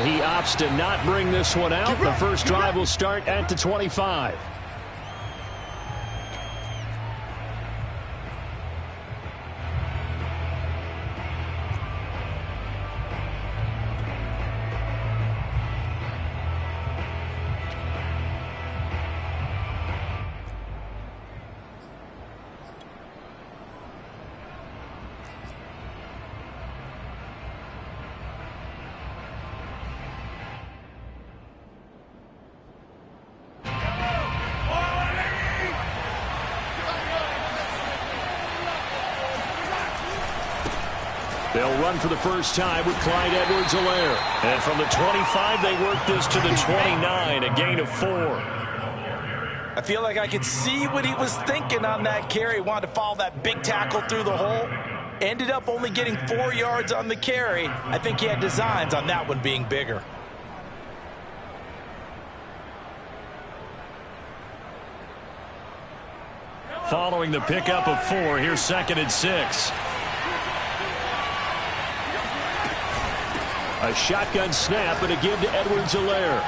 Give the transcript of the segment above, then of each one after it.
And he opts to not bring this one out. The first drive will start at the 25. They'll run for the first time with Clyde Edwards-Helaire. And from the 25, they work this to the 29, a gain of 4. I feel like I could see what he was thinking on that carry. Wanted to follow that big tackle through the hole. Ended up only getting 4 yards on the carry. I think he had designs on that one being bigger. Following the pickup of 4, here's 2nd and 6. A shotgun snap and a give to Edwards-Helaire.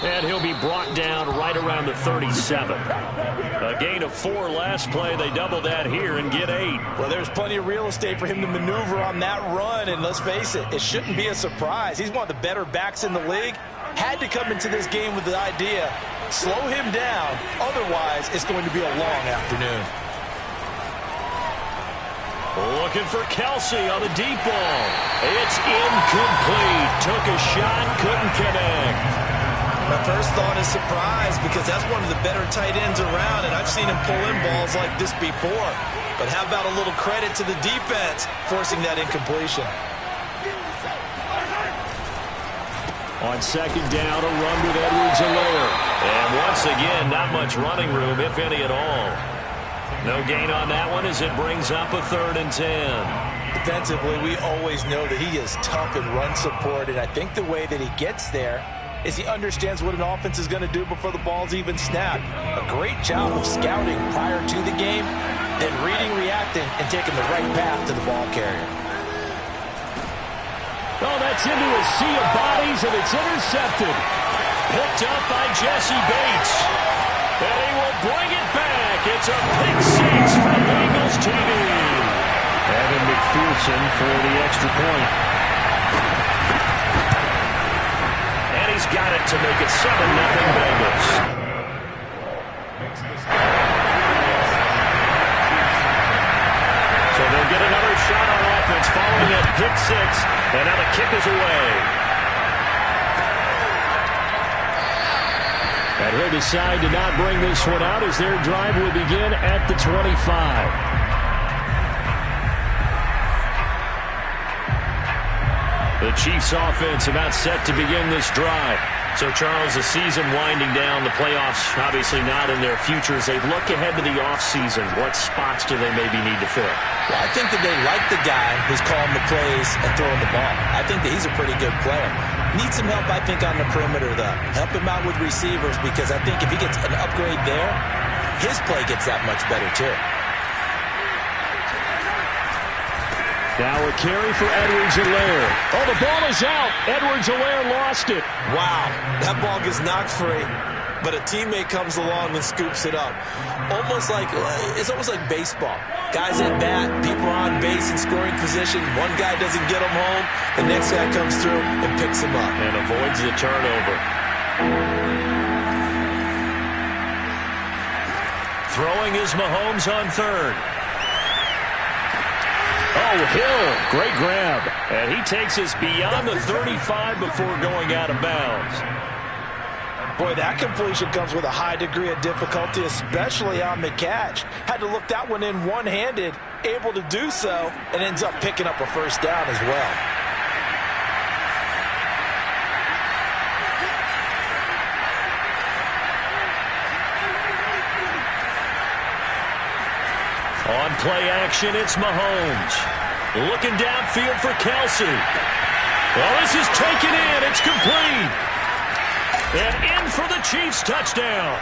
And he'll be brought down right around the 37. A gain of 4 last play. They double that here and get 8. Well, there's plenty of real estate for him to maneuver on that run. And let's face it, it shouldn't be a surprise. He's one of the better backs in the league. Had to come into this game with the idea, slow him down. Otherwise, it's going to be a long afternoon. Looking for Kelsey on the deep ball. It's incomplete. Took a shot, couldn't connect. My first thought is surprise because that's one of the better tight ends around, and I've seen him pull in balls like this before. But how about a little credit to the defense forcing that incompletion? On 2nd down, a run with Edwards-Helaire. And once again, not much running room, if any at all. No gain on that one as it brings up a 3rd and 10. Defensively, we always know that he is tough in run support, and I think the way that he gets there is he understands what an offense is going to do before the ball's even snapped. A great job of scouting prior to the game, then reading, reacting, and taking the right path to the ball carrier. Oh, that's into a sea of bodies, and it's intercepted. Picked up by Jesse Bates. And he will bring it back. It's a pick 6 for Bengals TV. Evan McPherson for the extra point. And he's got it to make it 7-0 Bengals. So they'll get another shot on offense following that pick 6. And now the kick is away. And he'll decide to not bring this one out as their drive will begin at the 25. The Chiefs offense about set to begin this drive. So, Charles, the season winding down, the playoffs obviously not in their future. As they look ahead to the offseason, what spots do they maybe need to fill? Well, I think that they like the guy who's calling the plays and throwing the ball. I think that he's a pretty good player. Needs some help, I think, on the perimeter, though. Help him out with receivers because I think if he gets an upgrade there, his play gets that much better, too. Now a carry for Edwards-Helaire. Oh, the ball is out. Edwards-Helaire lost it. Wow, that ball gets knocked free, but a teammate comes along and scoops it up. It's almost like baseball. Guys at bat, people are on base in scoring position. One guy doesn't get him home. The next guy comes through and picks him up. And avoids the turnover. Throwing is Mahomes on 3rd. Oh, Hill, great grab. And he takes us beyond the 35 before going out of bounds. Boy, that completion comes with a high degree of difficulty, especially on the catch. Had to look that one in one-handed, able to do so, and ends up picking up a first down as well. On play action, it's Mahomes. Looking downfield for Kelsey. Well, this is taken in. It's complete. And in for the Chiefs touchdown.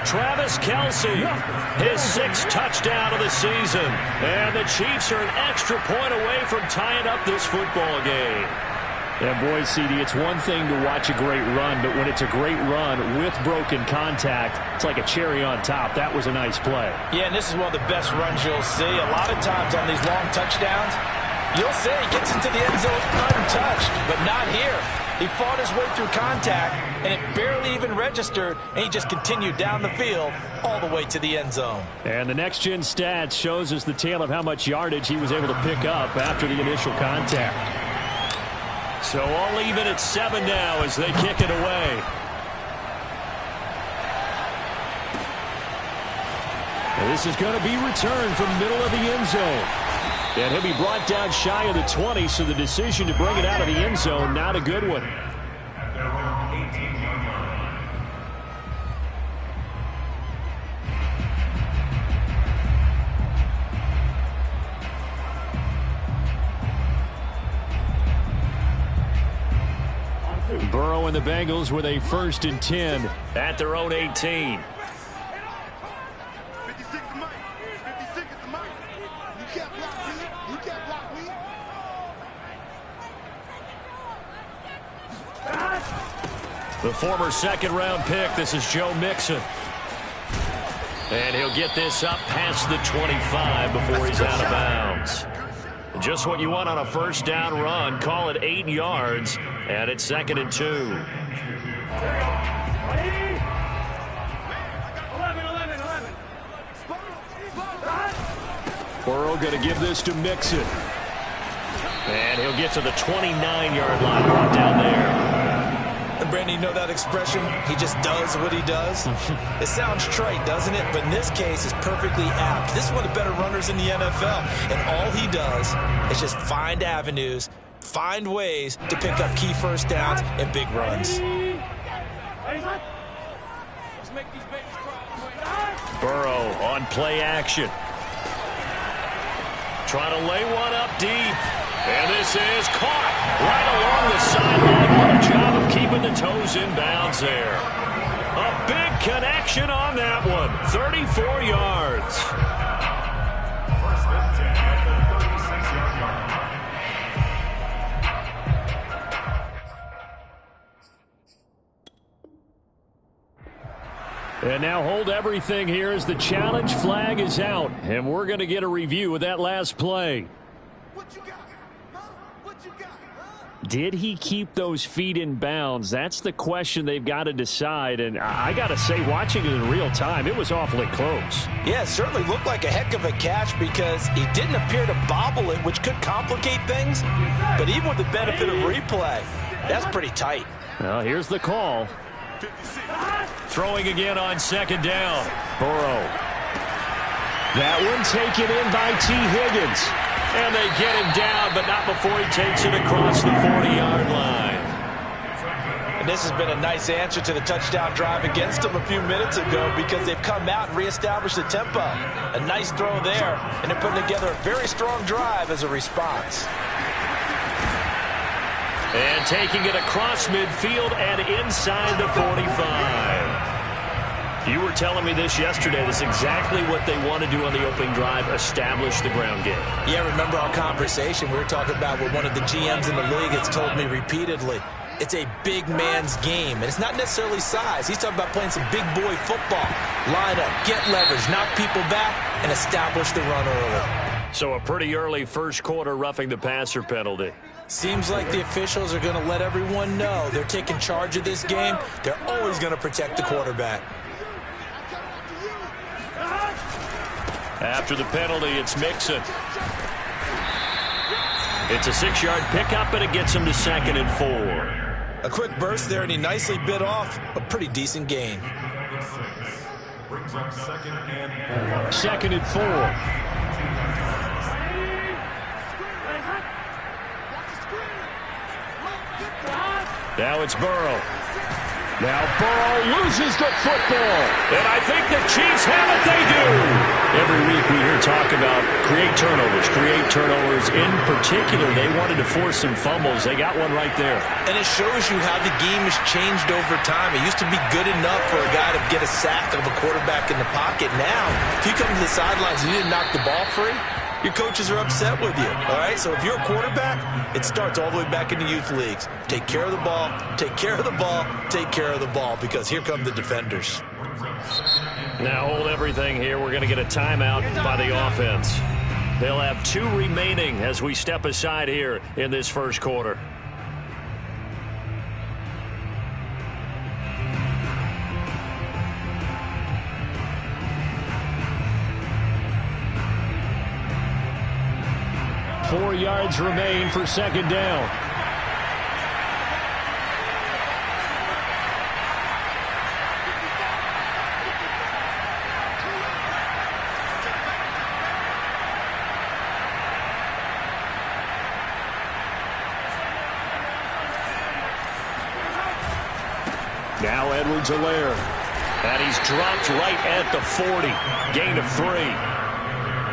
Travis Kelsey, his 6th touchdown of the season. And the Chiefs are an extra point away from tying up this football game. And boy, CD, it's one thing to watch a great run, but when it's a great run with broken contact, it's like a cherry on top. That was a nice play. Yeah, and this is one of the best runs you'll see. A lot of times on these long touchdowns, you'll see he gets into the end zone untouched, but not here. He fought his way through contact, and it barely even registered, and he just continued down the field all the way to the end zone. And the next-gen stats shows us the tale of how much yardage he was able to pick up after the initial contact. So all even at 7 now as they kick it away. And this is going to be returned from middle of the end zone. And he'll be brought down shy of the 20, so the decision to bring it out of the end zone, not a good one. Burrow and the Bengals with a 1st and 10 at their own 18. The former 2nd-round pick, this is Joe Mixon. And he'll get this up past the 25 before he's out of bounds. Just what you want on a 1st down run. Call it 8 yards, and it's 2nd and 2. Burrow going to give this to Mixon. And he'll get to the 29-yard line, brought down there. And Brandon, you know that expression? He just does what he does. It sounds trite, doesn't it? But in this case, it's perfectly apt. This is one of the better runners in the NFL. And all he does is just find avenues, find ways to pick up key 1st downs and big runs. Burrow on play action. Trying to lay one up deep. And this is caught right along the sideline. What a job of keeping the toes in bounds there. A big connection on that one. 34 yards. And now hold everything here as the challenge flag is out. And we're going to get a review of that last play. Did he keep those feet in bounds? That's the question they've got to decide. And I got to say, watching it in real time, it was awfully close. Yeah, it certainly looked like a heck of a catch because he didn't appear to bobble it, which could complicate things. But even with the benefit of replay, that's pretty tight. Well, here's the call. Throwing again on 2nd down. Burrow. That one taken in by T. Higgins. And they get him down, but not before he takes it across the 40-yard line. And this has been a nice answer to the touchdown drive against them a few minutes ago because they've come out and reestablished the tempo. A nice throw there, and they're putting together a very strong drive as a response. And taking it across midfield and inside the 45. You were telling me this yesterday. This is exactly what they want to do on the opening drive, establish the ground game. Yeah, remember our conversation. We were talking about what one of the GMs in the league has told me repeatedly. It's a big man's game, and it's not necessarily size. He's talking about playing some big boy football. Line up, get leverage, knock people back, and establish the run early. So a pretty early 1st quarter roughing the passer penalty. Seems like the officials are going to let everyone know they're taking charge of this game. They're always going to protect the quarterback. After the penalty, it's Mixon. It's a 6-yard pickup, and it gets him to 2nd and 4. A quick burst there, and he nicely bit off a pretty decent gain. 2nd and 4. Now it's Burrow. Now Burrow loses the football. And I think the Chiefs have it. They do. Every week we hear talk about create turnovers. In particular, they wanted to force some fumbles. They got one right there. And it shows you how the game has changed over time. It used to be good enough for a guy to get a sack of a quarterback in the pocket. Now, if you come to the sidelines and you didn't knock the ball free, your coaches are upset with you, all right? So if you're a quarterback, it starts all the way back in the youth leagues. Take care of the ball, take care of the ball, take care of the ball, because here come the defenders. Now hold everything here. We're going to get a timeout by the offense. They'll have 2 remaining as we step aside here in this first quarter. Four yards remain for second down. Now Edwards-Helaire. And he's dropped right at the 40. Gain of 3.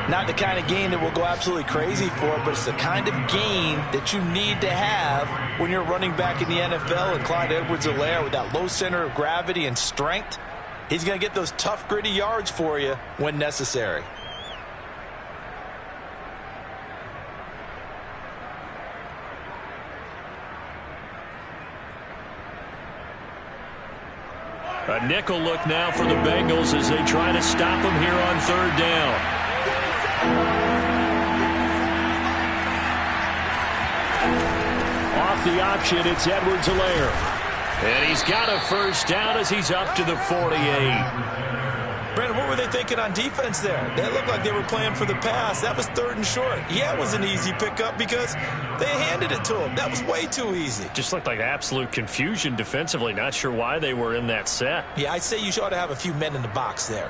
Not the kind of gain that we'll go absolutely crazy for, but it's the kind of gain that you need to have when you're running back in the NFL. And Clyde Edwards-Helaire, with that low center of gravity and strength, he's going to get those tough, gritty yards for you when necessary. A nickel look now for the Bengals as they try to stop him here on third down. Off the option, it's Edwards-Helaire. And he's got a first down as he's up to the 48. Brandon, what were they thinking on defense there? They looked like they were playing for the pass. That was 3rd and short. Yeah, it was an easy pickup because they handed it to him. That was way too easy. Just looked like absolute confusion defensively. Not sure why they were in that set. Yeah, I'd say you ought to have a few men in the box there.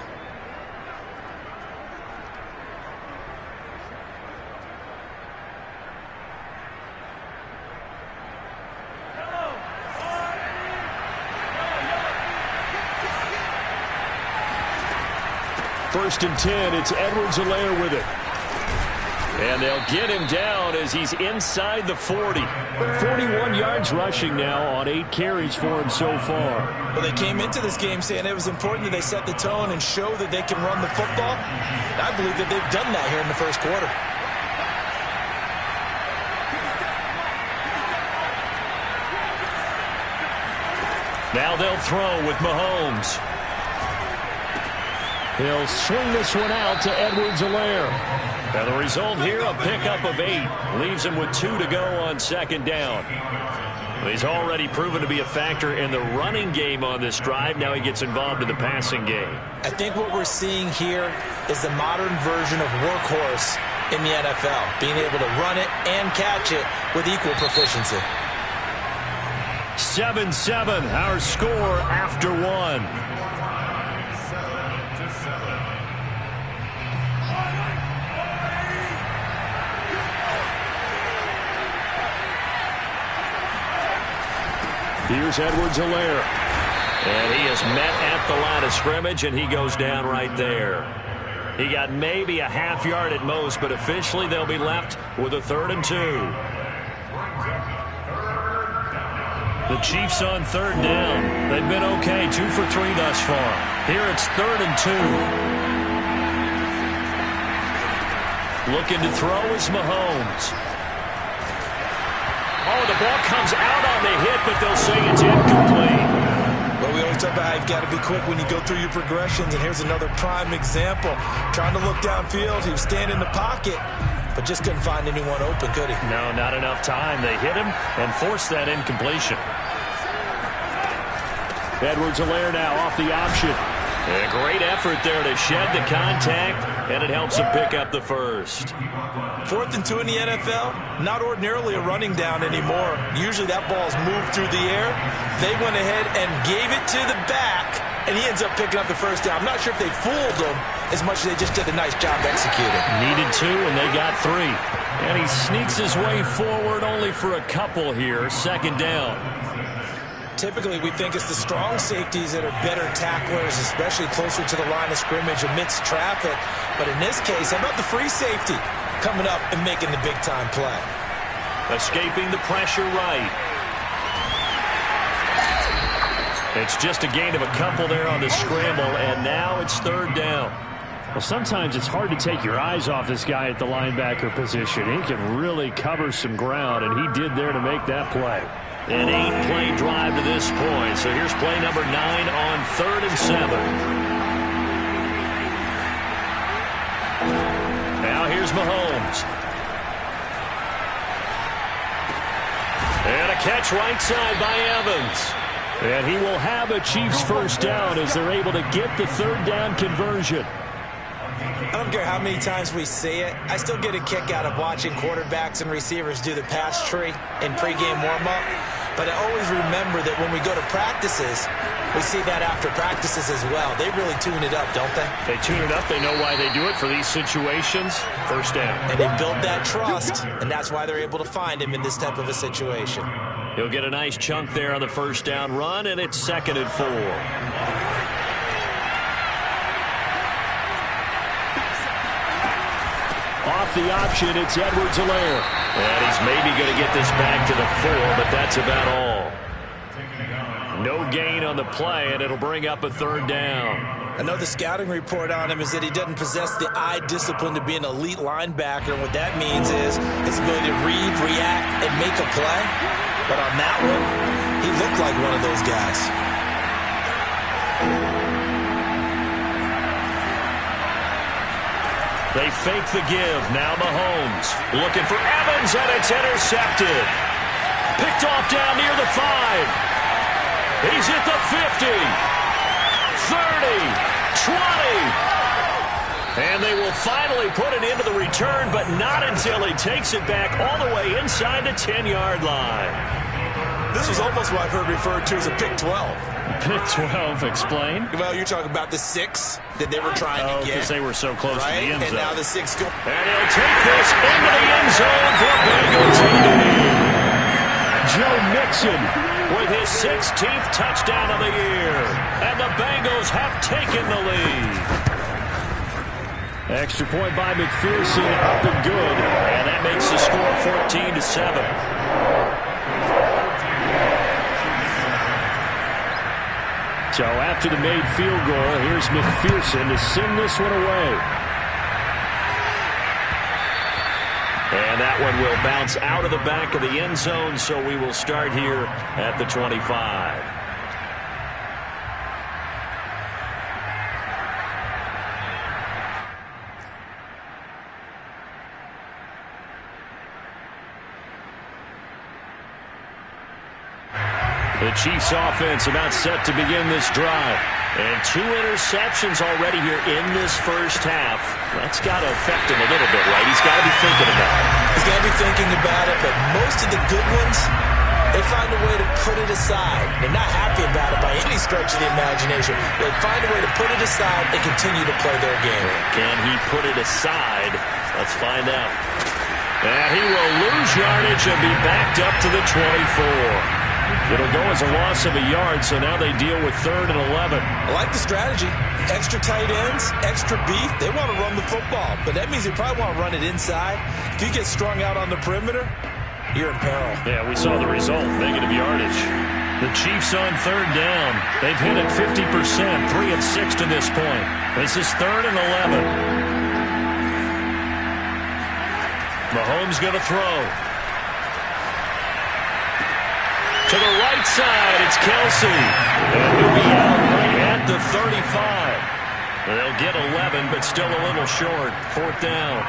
First and 10, it's Edwards-Helaire with it. And they'll get him down as he's inside the 40. 41 yards rushing now on 8 carries for him so far. Well, they came into this game saying it was important that they set the tone and show that they can run the football. And I believe that they've done that here in the first quarter. Now they'll throw with Mahomes. He'll swing this one out to Edwards-Helaire. Now the result here, a pickup of 8. Leaves him with 2 to go on second down. He's already proven to be a factor in the running game on this drive. Now he gets involved in the passing game. I think what we're seeing here is the modern version of workhorse in the NFL. Being able to run it and catch it with equal proficiency. 7-7, our score after 1. Here's Edwards-Helaire. And he is met at the line of scrimmage, and he goes down right there. He got maybe a half yard at most, but officially they'll be left with a 3rd and 2. The Chiefs on third down. They've been okay, 2 for 3 thus far. Here it's 3rd and 2. Looking to throw is Mahomes. Oh, the ball comes out on the hit, but they'll say it's incomplete. Well, we always talk about how you've got to be quick when you go through your progressions, and here's another prime example. Trying to look downfield, he was standing in the pocket, but just couldn't find anyone open, could he? No, not enough time. They hit him and forced that incompletion. Edwards-Helaire now off the option. A great effort there to shed the contact, and it helps him pick up the first. 4th and 2 in the NFL, not ordinarily a running down anymore. Usually that ball's moved through the air. They went ahead and gave it to the back, and he ends up picking up the first down. I'm not sure if they fooled him as much as they just did a nice job executing. Needed 2, and they got 3. And he sneaks his way forward only for a couple here. Second down. Typically, we think it's the strong safeties that are better tacklers, especially closer to the line of scrimmage amidst traffic. But in this case, how about the free safety coming up and making the big-time play? Escaping the pressure right. It's just a gain of a couple there on the scramble, and now it's 3rd down. Well, sometimes it's hard to take your eyes off this guy at the linebacker position. He can really cover some ground, and he did there to make that play. An 8-play drive to this point. So here's play number 9 on 3rd and 7. Now here's Mahomes. And a catch right side by Evans. And he will have a Chiefs first down as they're able to get the 3rd down conversion. I don't care how many times we see it. I still get a kick out of watching quarterbacks and receivers do the pass tree in pregame warm-up. But I always remember that when we go to practices, we see that after practices as well. They really tune it up, don't they? They tune it up. They know why they do it for these situations. First down. And they build that trust, and that's why they're able to find him in this type of a situation. He'll get a nice chunk there on the first down run, and it's 2nd and 4. Off the option, it's Edwards-Helaire. And he's maybe going to get this back to the 4, but that's about all. No gain on the play, and it'll bring up a 3rd down. I know the scouting report on him is that he doesn't possess the eye discipline to be an elite linebacker. And what that means is his ability to read, react, and make a play. But on that one, he looked like one of those guys. They fake the give. Now Mahomes looking for Evans, and it's intercepted. Picked off down near the 5. He's at the 50. 30. 20. And they will finally put it into the return, but not until he takes it back all the way inside the 10-yard line. This was almost what I've heard referred to as a pick 12. Pick 12, explain? Well, you're talking about the 6 that they were trying to get. Because they were so close to the end zone. And now the 6 go. And he'll take this into the end zone for Bengal TD. Joe Mixon with his 16th touchdown of the year. And the Bengals have taken the lead. Extra point by McPherson, up and good. And that makes the score 14-7. So after the made field goal, here's McPherson to send this one away. And that one will bounce out of the back of the end zone, so we will start here at the 25. The Chiefs offense about set to begin this drive. And 2 interceptions already here in this first half. That's got to affect him a little bit, right? He's got to be thinking about it. He's got to be thinking about it, but most of the good ones, they find a way to put it aside. They're not happy about it by any stretch of the imagination. They find a way to put it aside and continue to play their game. Can he put it aside? Let's find out. And he will lose yardage and be backed up to the 24. It'll go as a loss of a yard, so now they deal with 3rd and 11. I like the strategy. Extra tight ends, extra beef. They want to run the football, but that means they probably want to run it inside. If you get strung out on the perimeter, you're in peril. Yeah, we saw the result, negative yardage. The Chiefs on 3rd down. They've hit it 50%, 3 of 6 to this point. This is 3rd and 11. Mahomes going to throw. To the right side, it's Kelsey. And he'll be out right at the 35. They'll get 11, but still a little short. 4th down.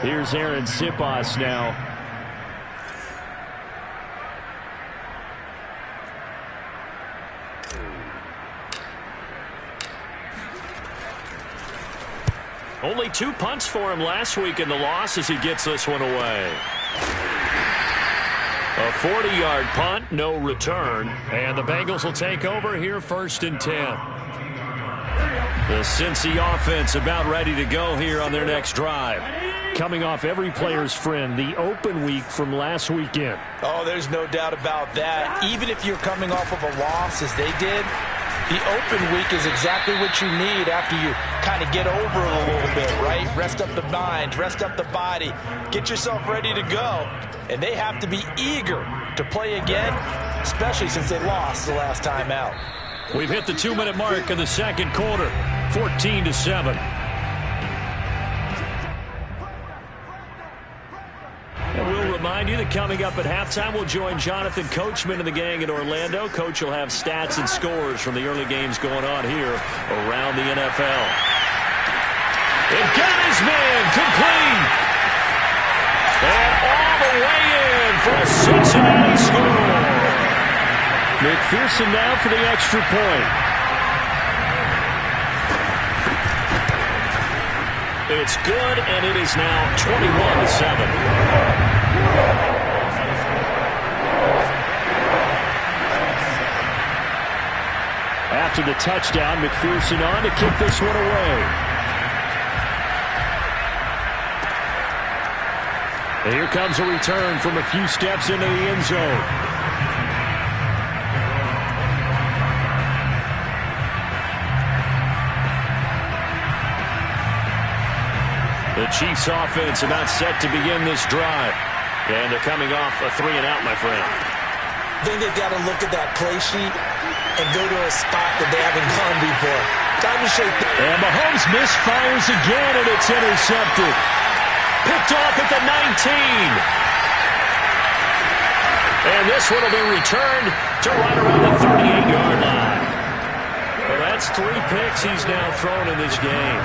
Here's Aaron Siposs now. Only 2 punts for him last week in the loss as he gets this one away. A 40-yard punt, no return. And the Bengals will take over here 1st and 10. The Cincy offense about ready to go here on their next drive. Coming off every player's friend, the open week from last weekend. Oh, there's no doubt about that. Even if you're coming off of a loss as they did, The open week is exactly what you need after you kind of get over it a little bit, right? Rest up the mind, rest up the body, get yourself ready to go. And they have to be eager to play again, especially since they lost the last time out. We've hit the 2-minute mark in the second quarter, 14-7. And we'll remind you that coming up at halftime, we'll join Jonathan Coachman and the gang in Orlando. Coach will have stats and scores from the early games going on here around the NFL. It got his man complete. And all the way in for a Cincinnati score. McPherson now for the extra point. It's good, and it is now 21-7. After the touchdown, McPherson on to kick this one away. And here comes a return from a few steps into the end zone. The Chiefs offense about set to begin this drive. And they're coming off a 3-and-out, my friend. I think they've got to look at that play sheet and go to a spot that they haven't gone before. Time to shake. And Mahomes misfires again, and it's intercepted. Picked off at the 19. And this one will be returned to right around the 38-yard line. Well, that's 3 picks he's now thrown in this game.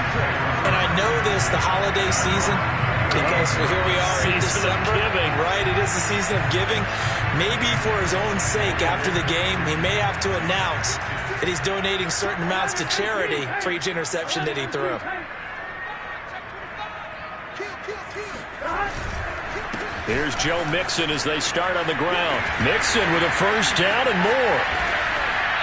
And I know this, the holiday season, because here we are in December. Right, it is the season of giving. Maybe for his own sake, after the game, he may have to announce that he's donating certain amounts to charity for each interception that he threw. Here's Joe Mixon as they start on the ground. Mixon with a first down and more.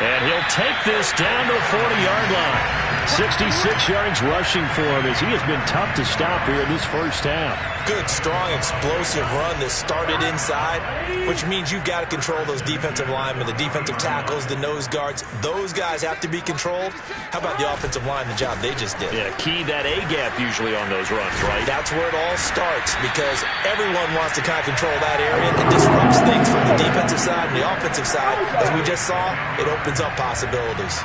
And he'll take this down to the 40-yard line. 66 yards rushing for him as he has been tough to stop here in this first half. Good, strong, explosive run that started inside, which means you've got to control those defensive linemen, the defensive tackles, the nose guards. Those guys have to be controlled. How about the offensive line, the job they just did? Yeah, key that A-gap usually on those runs, right? That's where it all starts because everyone wants to kind of control that area. It disrupts things from the defensive side and the offensive side. As we just saw, it opens up possibilities.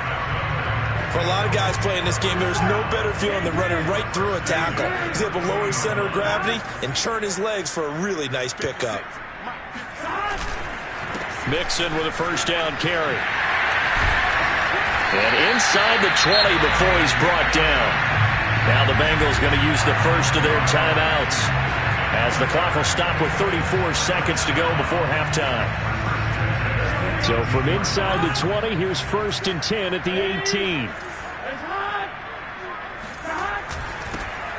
For a lot of guys playing this game, there's no better feeling than running right through a tackle. He's able to lower his center of gravity and churn his legs for a really nice pickup. Mixon with a first down carry. And inside the 20 before he's brought down. Now the Bengals going to use the first of their timeouts as the clock will stop with 34 seconds to go before halftime. So from inside the 20, here's 1st and 10 at the 18.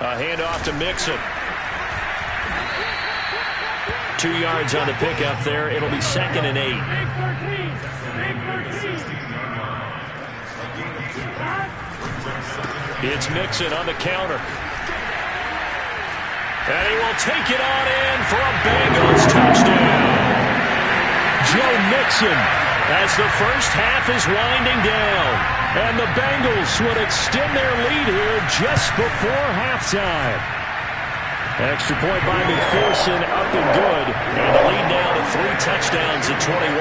A handoff to Mixon. 2 yards on the pickup there. It'll be 2nd and 8. It's Mixon on the counter. And he will take it on in for a Bengals touchdown. Joe Mixon as the first half is winding down. And the Bengals would extend their lead here just before halftime. Extra point by McPherson, up and good. And the lead now to 3 touchdowns at 21.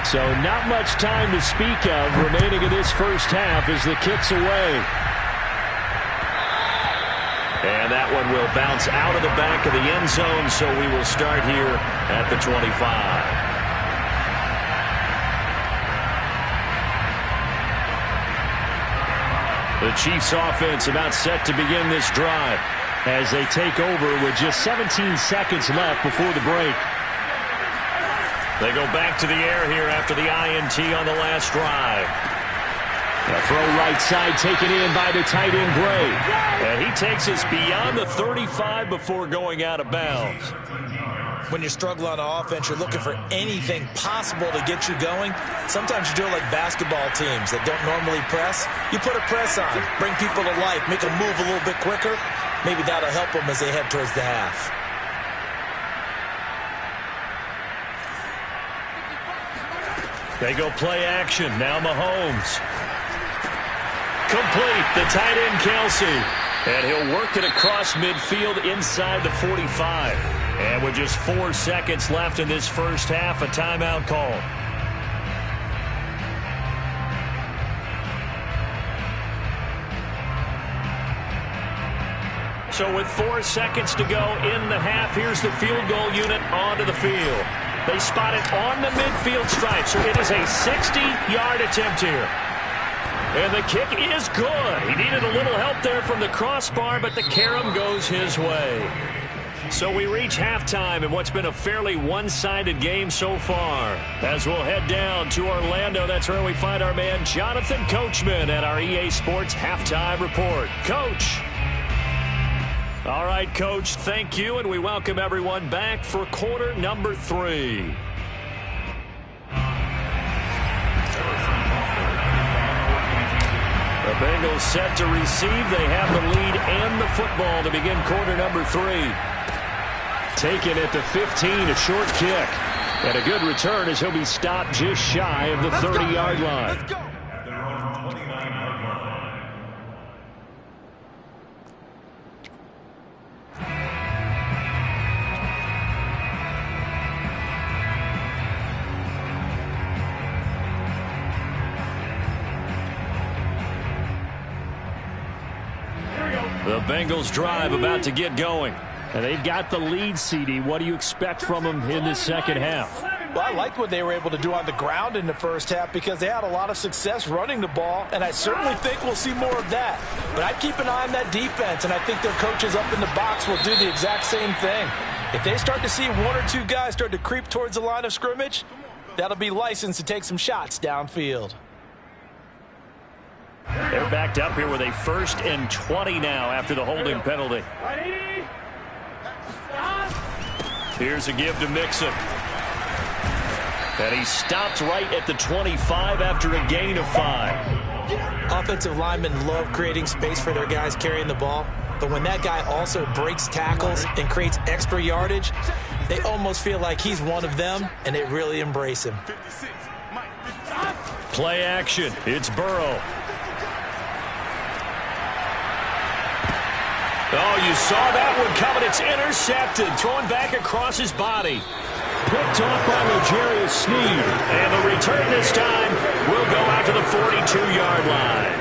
So not much time to speak of remaining in this first half as the kick's away. And that one will bounce out of the back of the end zone, so we will start here at the 25. The Chiefs offense about set to begin this drive as they take over with just 17 seconds left before the break. They go back to the air here after the INT on the last drive. A throw right side taken in by the tight end Gray. And he takes us beyond the 35 before going out of bounds. When you're struggling on offense, you're looking for anything possible to get you going. Sometimes you do it like basketball teams that don't normally press. You put a press on, bring people to life, make them move a little bit quicker. Maybe that'll help them as they head towards the half. They go play action. Now Mahomes. Complete. The tight end, Kelce. And he'll work it across midfield inside the 45. And with just 4 seconds left in this first half, a timeout call. So with 4 seconds to go in the half, here's the field goal unit onto the field. They spot it on the midfield stripe, so it is a 60-yard attempt here. And the kick is good. He needed a little help there from the crossbar, but the carom goes his way. So we reach halftime in what's been a fairly one-sided game so far. As we'll head down to Orlando, that's where we find our man Jonathan Coachman at our EA Sports Halftime Report. Coach. All right, Coach, thank you, and we welcome everyone back for quarter number 3. The Bengals set to receive. They have the lead and the football to begin quarter number 3. Taken at the 15, a short kick. And a good return as he'll be stopped just shy of the 30-yard line. Let's go. The Bengals drive about to get going. And they've got the lead, CD. What do you expect from them in this second half? Well, I like what they were able to do on the ground in the first half because they had a lot of success running the ball, and I certainly think we'll see more of that. But I'd keep an eye on that defense, and I think their coaches up in the box will do the exact same thing. If they start to see 1 or 2 guys start to creep towards the line of scrimmage, that'll be licensed to take some shots downfield. They're backed up here with a 1st and 20 now after the holding penalty. Here's a give to Mixon. And he stopped right at the 25 after a gain of 5. Offensive linemen love creating space for their guys carrying the ball, but when that guy also breaks tackles and creates extra yardage, they almost feel like he's one of them, and they really embrace him. Play action. It's Burrow. Oh, you saw that one coming. It's intercepted. Thrown back across his body. Picked off by L'Jarius Sneed. And the return this time will go out to the 42-yard line.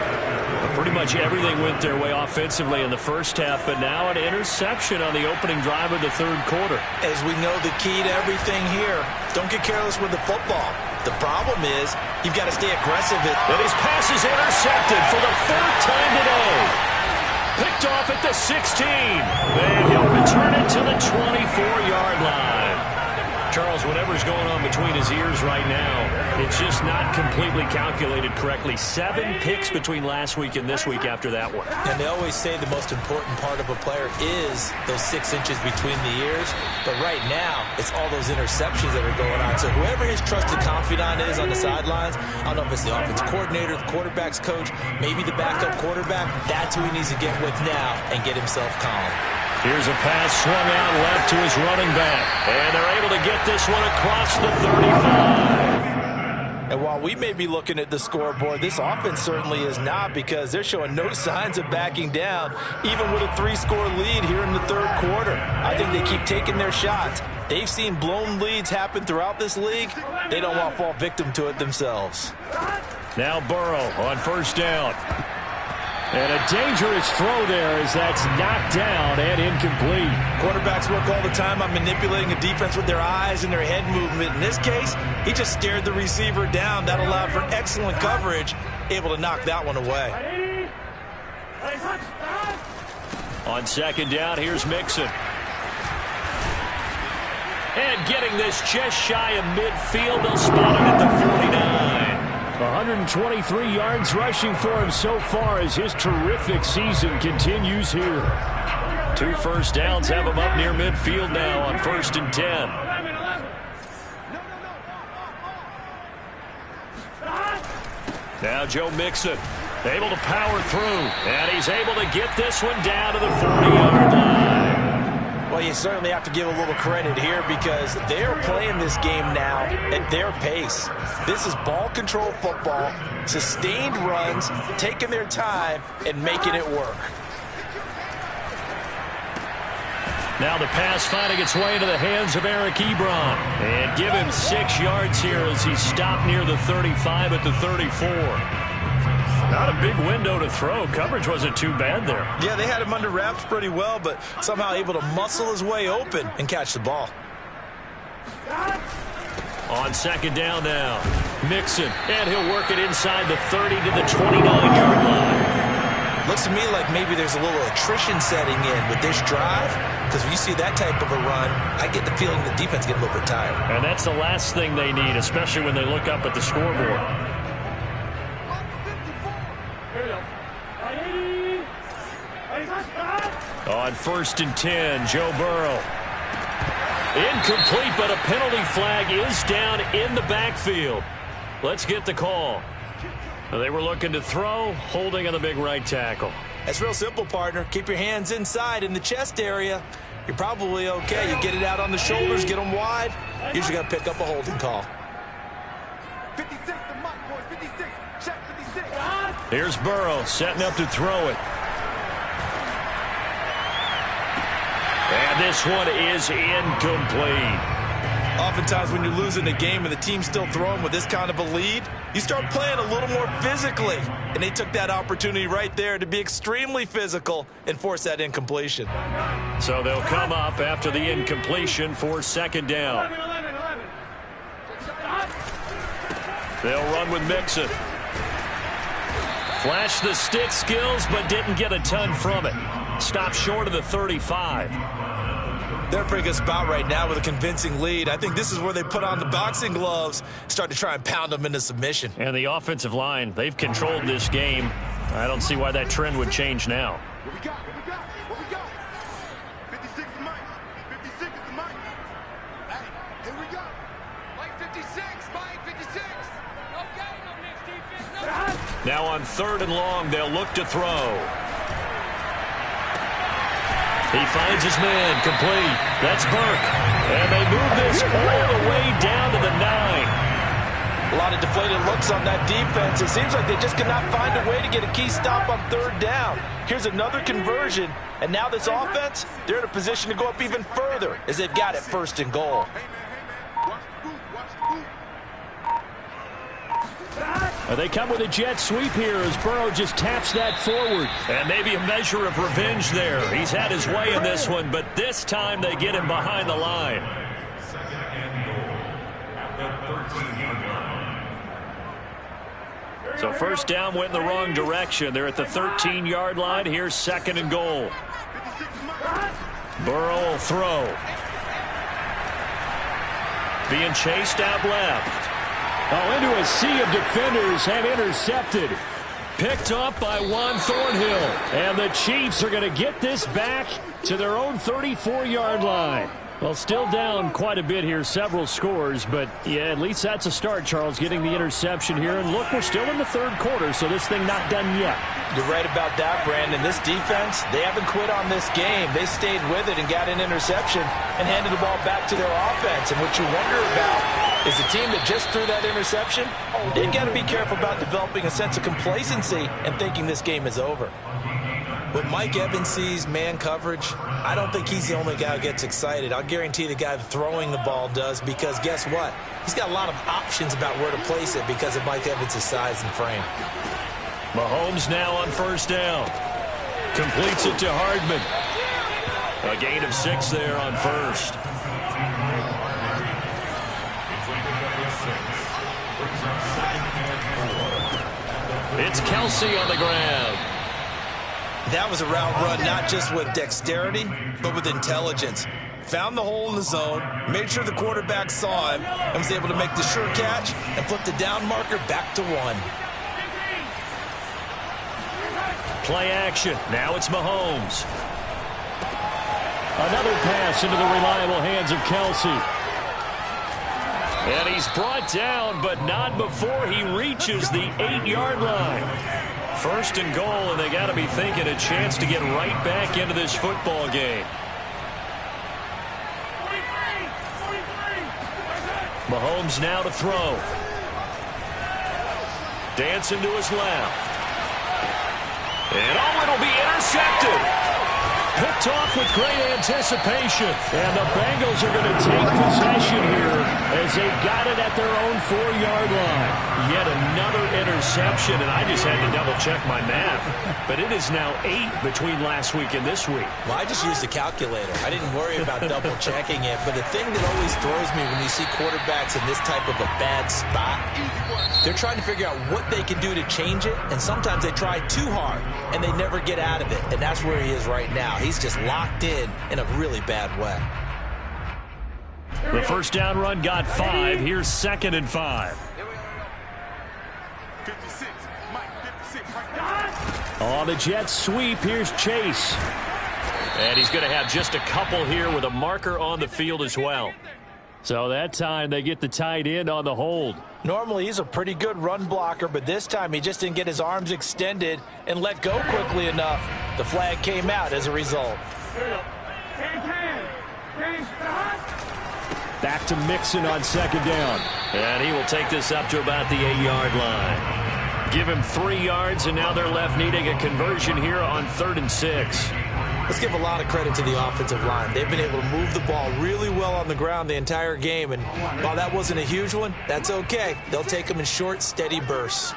Pretty much everything went their way offensively in the first half, but now an interception on the opening drive of the third quarter. As we know, the key to everything here, don't get careless with the football. The problem is you've got to stay aggressive. And his pass is intercepted for the 3rd time today. Picked off at the 16. And he'll return it to the 24-yard line. Charles, whatever's going on between his ears right now, it's just not completely calculated correctly. 7 picks between last week and this week after that one. And they always say the most important part of a player is those 6 inches between the ears. But right now, it's all those interceptions that are going on. So whoever his trusted confidant is on the sidelines, I don't know if it's the offense coordinator, the quarterback's coach, maybe the backup quarterback, that's who he needs to get with now and get himself calm. Here's a pass swung out left to his running back. And they're able to get this one across the 35. And while we may be looking at the scoreboard, this offense certainly is not, because they're showing no signs of backing down, even with a 3-score lead here in the third quarter. I think they keep taking their shots. They've seen blown leads happen throughout this league. They don't want to fall victim to it themselves. Now Burrow on first down. And a dangerous throw there as that's knocked down and incomplete. Quarterbacks work all the time on manipulating a defense with their eyes and their head movement. In this case, he just stared the receiver down. That allowed for excellent coverage, able to knock that one away. On second down, here's Mixon. And getting this just shy of midfield, they'll spot it at the 49. 123 yards rushing for him so far as his terrific season continues here. 2 first downs have him up near midfield now on 1st and 10. Now Joe Mixon able to power through, and he's able to get this one down to the 40-yard line. Well, you certainly have to give a little credit here because they're playing this game now at their pace. This is ball control football, sustained runs, taking their time and making it work. Now the pass finding its way into the hands of Eric Ebron. And give him 6 yards here as he stopped near the 35 at the 34. Not a big window to throw. Coverage wasn't too bad there. Yeah, they had him under wraps pretty well, but somehow able to muscle his way open and catch the ball. On second down now, Mixon, and he'll work it inside the 30 to the 29-yard line. Looks to me like maybe there's a little attrition setting in with this drive, because when you see that type of a run, I get the feeling the defense gets a little bit tired. And that's the last thing they need, especially when they look up at the scoreboard. On 1st and 10, Joe Burrow. Incomplete, but a penalty flag is down in the backfield. Let's get the call. They were looking to throw, holding on the big right tackle. That's real simple, partner. Keep your hands inside in the chest area. You're probably okay. You get it out on the shoulders, get them wide. Usually going to pick up a holding call. 56, the mic, boys. 56. Check 56. Here's Burrow setting up to throw it. And this one is incomplete. Oftentimes when you're losing a game and the team's still throwing with this kind of a lead, you start playing a little more physically. And they took that opportunity right there to be extremely physical and force that incompletion. So they'll come up after the incompletion for second down. They'll run with Mixon. Flashed the stick skills, but didn't get a ton from it. Stopped short of the 35. They're in a pretty good spot right now with a convincing lead. I think this is where they put on the boxing gloves, start to try and pound them into submission. And the offensive line, they've controlled this game. I don't see why that trend would change now. What we got? What we got? What we got? 56 is Mike. 56 is the Mike. Hey, here we go. Mike 56. Mike 56. Okay, no next defense. Now on 3rd and long, they'll look to throw. He finds his man, complete. That's Burke. And they move this all the way down to the 9. A lot of deflated looks on that defense. It seems like they just could not find a way to get a key stop on 3rd down. Here's another conversion, and now this offense, they're in a position to go up even further as they've got it 1st and goal. Hey, man. Watch the boot. Watch the boot. They come with a jet sweep here as Burrow just taps that forward. And maybe a measure of revenge there. He's had his way in this one, but this time they get him behind the line. So 1st down went in the wrong direction. They're at the 13-yard line. Here's 2nd and goal. Burrow will throw. Being chased out left. Oh, into a sea of defenders and intercepted. Picked up by Juan Thornhill. And the Chiefs are going to get this back to their own 34-yard line. Well, still down quite a bit here, several scores, but yeah, at least that's a start, Charles, getting the interception here. And look, we're still in the 3rd quarter, so this thing not done yet. You're right about that, Brandon. This defense, they haven't quit on this game. They stayed with it and got an interception and handed the ball back to their offense. And what you wonder about is the team that just threw that interception, they've got to be careful about developing a sense of complacency and thinking this game is over. When Mike Evans sees man coverage, I don't think he's the only guy who gets excited. I'll guarantee the guy throwing the ball does, because guess what? He's got a lot of options about where to place it because of Mike Evans' size and frame. Mahomes now on 1st down. Completes it to Hardman. A gain of 6 there on 1st. It's Kelsey on the ground. That was a route run not just with dexterity, but with intelligence. Found the hole in the zone, made sure the quarterback saw him, and was able to make the sure catch and flip the down marker back to 1. Play action. Now it's Mahomes. Another pass into the reliable hands of Kelsey. And he's brought down, but not before he reaches the 8-yard line. 1st and goal, and they got to be thinking a chance to get right back into this football game. Mahomes now to throw. Dancing to his left. And it'll be intercepted. Picked off with great anticipation. And the Bengals are going to take possession here as they've got it at their own 4-yard line. Yet another interception, and I just had to double-check my math. But it is now 8 between last week and this week. Well, I just used a calculator. I didn't worry about double-checking it. But the thing that always throws me when you see quarterbacks in this type of a bad spot, they're trying to figure out what they can do to change it. And sometimes they try too hard, and they never get out of it. And that's where he is right now. He's just locked in a really bad way. The first down run got 5. Here's 2nd and 5. 56, Mike, 56. On the Jets sweep, here's Chase. And he's going to have just a couple here with a marker on the field as well. So that time they get the tight end on the hold. Normally he's a pretty good run blocker, but this time he just didn't get his arms extended and let go quickly enough. The flag came out as a result. Back to Mixon on 2nd down. And he will take this up to about the 8-yard line. Give him 3 yards, and now they're left needing a conversion here on 3rd and 6. Let's give a lot of credit to the offensive line. They've been able to move the ball really well on the ground the entire game, and while that wasn't a huge one, that's okay. They'll take them in short, steady bursts.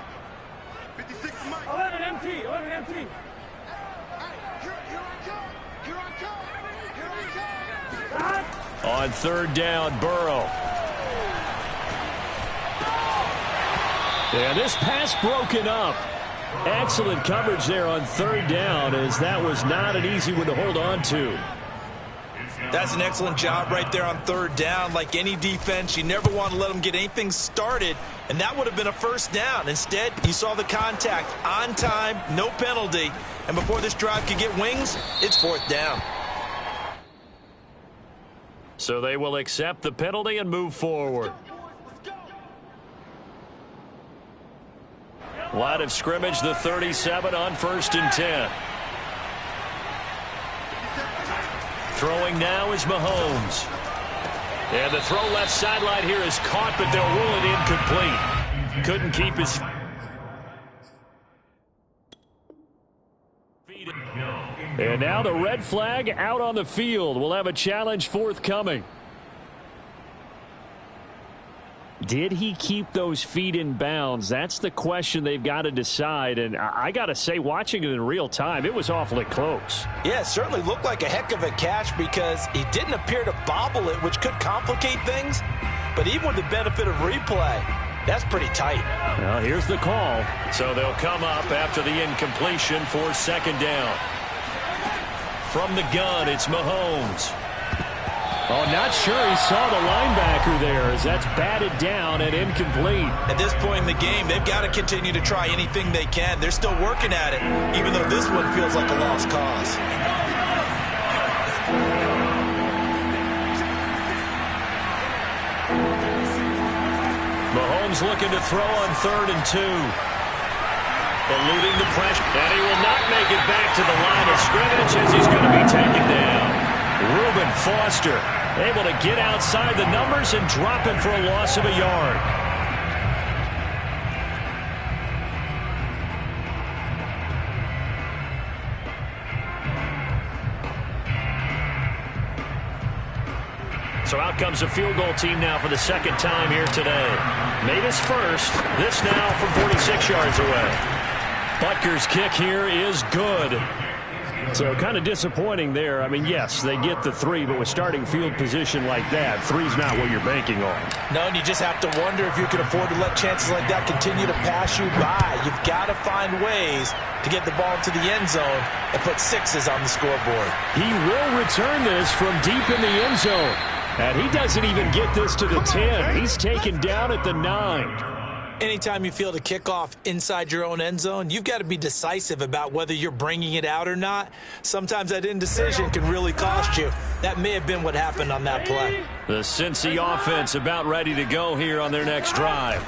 56, Mike. 11 MT, 11 MT. Hey, here I come. On 3rd down, Burrow. And this pass broken up. Excellent coverage there on 3rd down, as that was not an easy one to hold on to. That's an excellent job right there on 3rd down. Like any defense, you never want to let them get anything started, and that would have been a first down. Instead, you saw the contact on time, no penalty, and before this drive could get wings, it's 4th down. So they will accept the penalty and move forward. Line of scrimmage, the 37 on 1st and 10. Throwing now is Mahomes. And the throw left sideline here is caught, but they'll rule it incomplete. Couldn't keep his feet. And now the red flag out on the field. We'll have a challenge forthcoming. Did he keep those feet in bounds? That's the question they've got to decide. And I got to say, watching it in real time, it was awfully close. Yeah, it certainly looked like a heck of a catch because he didn't appear to bobble it, which could complicate things. But even with the benefit of replay, that's pretty tight. Well, here's the call. So they'll come up after the incompletion for 2nd down. From the gun, it's Mahomes. Oh, not sure he saw the linebacker there as that's batted down and incomplete. At this point in the game, they've got to continue to try anything they can. They're still working at it, even though this one feels like a lost cause. Mahomes looking to throw on 3rd and 2. Eluding the pressure, and he will not make it back to the line of scrimmage as he's going to be taken down. Reuben Foster able to get outside the numbers and drop him for a loss of a yard. So out comes a field goal team now for the 2nd time here today. Made his first. This now from 46 yards away. Butker's kick here is good. So kind of disappointing there. I mean, yes, they get the 3, but with starting field position like that, 3's not what you're banking on. No, and you just have to wonder if you can afford to let chances like that continue to pass you by. You've got to find ways to get the ball to the end zone and put 6s on the scoreboard. He will return this from deep in the end zone. And he doesn't even get this to the 10. He's taken down at the 9. Anytime you field a kickoff inside your own end zone, you've got to be decisive about whether you're bringing it out or not. Sometimes that indecision can really cost you. That may have been what happened on that play. The Cincy offense about ready to go here on their next drive.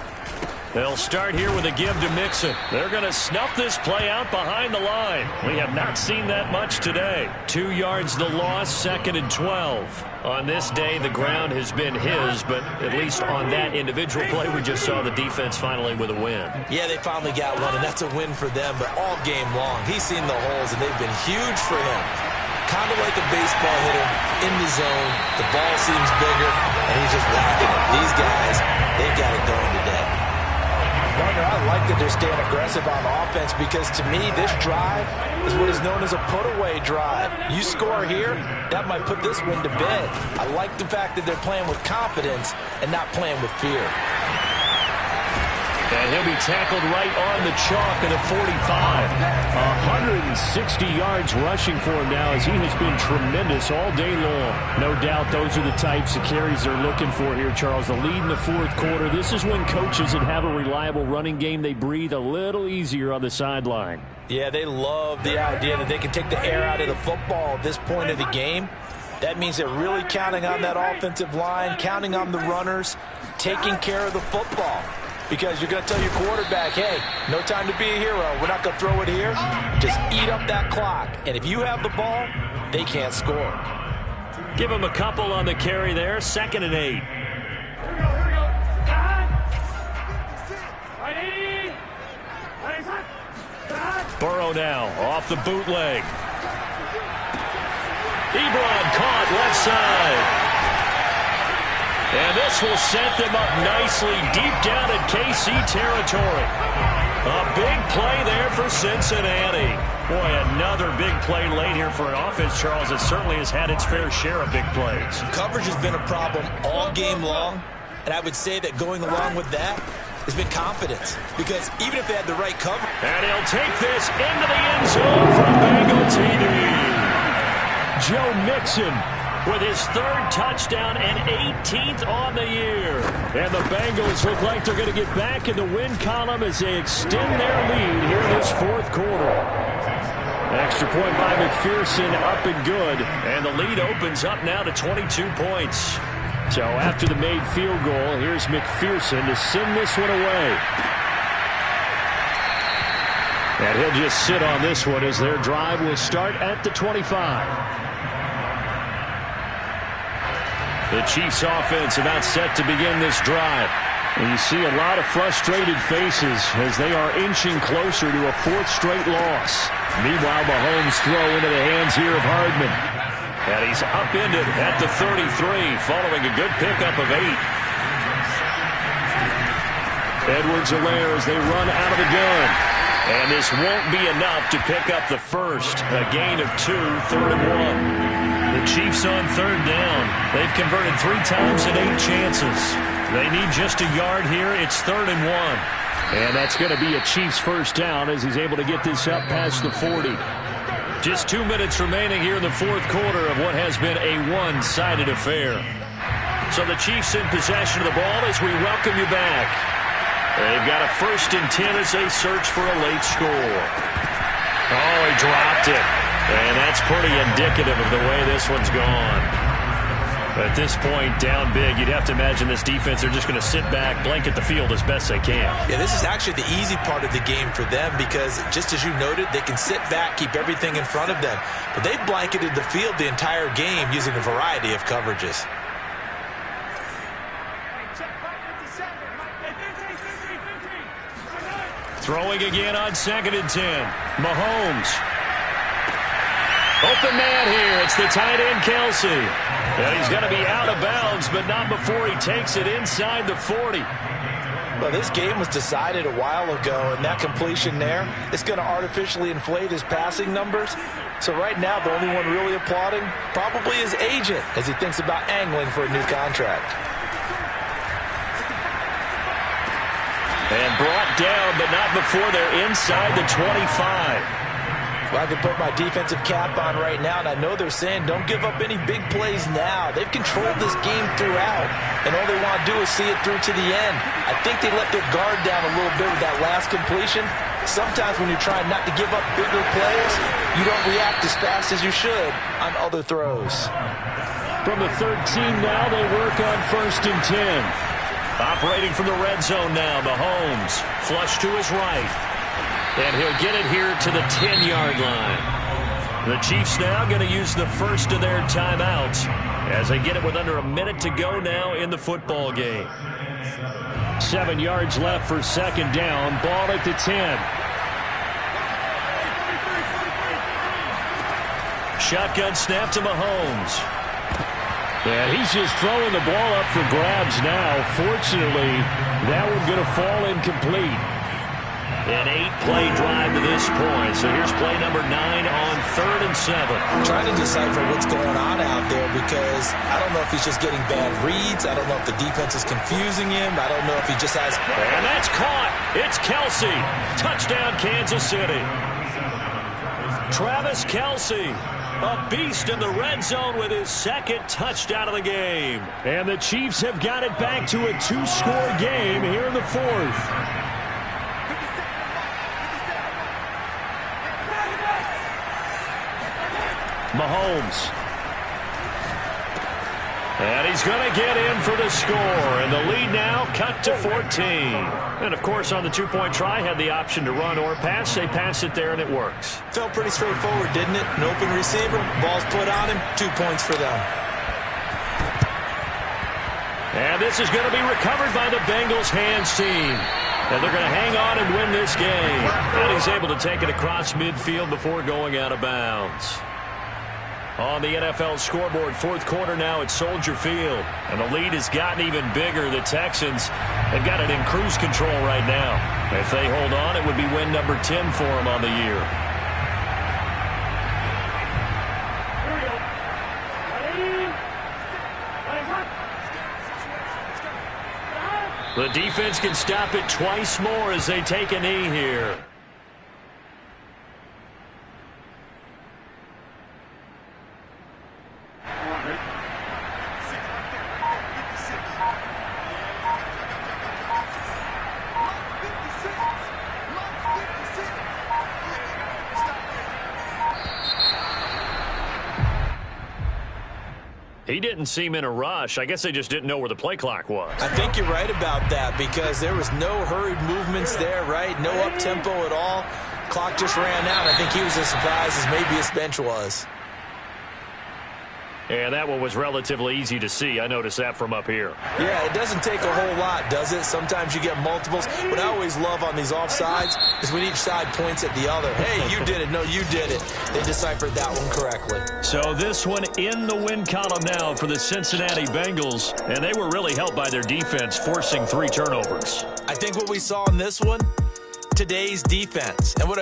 They'll start here with a give to Mixon. They're going to snuff this play out behind the line. We have not seen that much today. 2 yards the loss, 2nd and 12. On this day, the ground has been his, but at least on that individual play, we just saw the defense finally with a win. Yeah, they finally got one, and that's a win for them, but all game long, he's seen the holes, and they've been huge for him. Kind of like a baseball hitter in the zone. The ball seems bigger, and he's just whacking it. These guys, they've got it going today. Gardner, I like that they're staying aggressive on offense because, to me, this drive is what is known as a put-away drive. You score here, that might put this one to bed. I like the fact that they're playing with confidence and not playing with fear. And he'll be tackled right on the chalk at the 45. 160 yards rushing for him now as he has been tremendous all day long. No doubt those are the types of carries they're looking for here, Charles. The lead in the 4th quarter. This is when coaches that have a reliable running game, they breathe a little easier on the sideline. Yeah, they love the idea that they can take the air out of the football at this point of the game. That means they're really counting on that offensive line, counting on the runners, taking care of the football. Because you're going to tell your quarterback, hey, no time to be a hero. We're not going to throw it here. Just eat up that clock. And if you have the ball, they can't score. Give him a couple on the carry there. 2nd and 8. Burrow now off the bootleg. Ebron caught left side. And this will set them up nicely deep down in KC territory. A big play there for Cincinnati. Boy, another big play late here for an offense, Charles, that certainly has had its fair share of big plays. Coverage has been a problem all game long, and I would say that going along with that has been confidence. Because even if they had the right cover. And he'll take this into the end zone for a Bengal TD. Joe Mixon with his 3rd touchdown and 18th on the year. And the Bengals look like they're going to get back in the win column as they extend their lead here in this 4th quarter. Extra point by McPherson, up and good. And the lead opens up now to 22 points. So after the made field goal, here's McPherson to send this one away. And he'll just sit on this one as their drive will start at the 25. The Chiefs offense about set to begin this drive. And you see a lot of frustrated faces as they are inching closer to a 4th straight loss. Meanwhile, Mahomes throw into the hands here of Hardman. And he's upended at the 33 following a good pickup of 8. Edwards-Helaire as they run out of the gun. And this won't be enough to pick up the first. A gain of 2, 3rd and 1. The Chiefs on 3rd down. They've converted 3 times in 8 chances. They need just a yard here. It's 3rd and 1. And that's going to be a Chiefs first down as he's able to get this up past the 40. Just 2 minutes remaining here in the 4th quarter of what has been a one-sided affair. So the Chiefs in possession of the ball as we welcome you back. They've got a 1st and 10 as they search for a late score. Oh, he dropped it. And that's pretty indicative of the way this one's gone. At this point, down big, you'd have to imagine this defense, they're just going to sit back, blanket the field as best they can. Yeah, this is actually the easy part of the game for them because, just as you noted, they can sit back, keep everything in front of them. But they've blanketed the field the entire game using a variety of coverages. Throwing again on 2nd and 10. Mahomes. Open man here. It's the tight end, Kelsey. And he's going to be out of bounds, but not before he takes it inside the 40. Well, this game was decided a while ago, and that completion there is going to artificially inflate his passing numbers. So right now, the only one really applauding probably his agent as he thinks about angling for a new contract. And brought down, but not before they're inside the 25. Well, I can put my defensive cap on right now, and I know they're saying don't give up any big plays now. They've controlled this game throughout, and all they want to do is see it through to the end. I think they let their guard down a little bit with that last completion. Sometimes when you're trying not to give up bigger plays, you don't react as fast as you should on other throws. From the 13 now, they work on 1st and 10. Operating from the red zone now, Mahomes. Flush to his right. And he'll get it here to the 10-yard line. The Chiefs now going to use the first of their timeouts as they get it with under a minute to go now in the football game. 7 yards left for second down. Ball at the 10. Shotgun snap to Mahomes. And he's just throwing the ball up for grabs now. Fortunately, that one's going to fall incomplete. An 8-play drive to this point. So here's play number 9 on 3rd and 7. I'm trying to decipher what's going on out there because I don't know if he's just getting bad reads. I don't know if the defense is confusing him. I don't know if he just has... And that's caught. It's Kelce. Touchdown, Kansas City. Travis Kelce. A beast in the red zone with his second touchdown of the game. And the Chiefs have got it back to a 2-score game here in the 4th. Mahomes. And he's going to get in for the score. And the lead now cut to 14. And, of course, on the two-point try, had the option to run or pass. They pass it there, and it works. Felt pretty straightforward, didn't it? An open receiver, ball's put on him, 2 points for them. And this is going to be recovered by the Bengals hands team. And they're going to hang on and win this game. And he's able to take it across midfield before going out of bounds. On the NFL scoreboard, 4th quarter now at Soldier Field. And the lead has gotten even bigger. The Texans have got it in cruise control right now. If they hold on, it would be win number 10 for them on the year. The defense can stop it twice more as they take a knee here. He didn't seem in a rush. I guess they just didn't know where the play clock was. I think you're right about that because there was no hurried movements there, right? No up-tempo at all. Clock just ran out. I think he was as surprised as maybe his bench was. And that one was relatively easy to see. I noticed that from up here. Yeah, it doesn't take a whole lot, does it? Sometimes you get multiples. What I always love on these offsides is when each side points at the other. Hey, you did it. No, you did it. They deciphered that one correctly. So this one in the win column now for the Cincinnati Bengals. And they were really helped by their defense, forcing 3 turnovers. I think what we saw in this one, today's defense. And what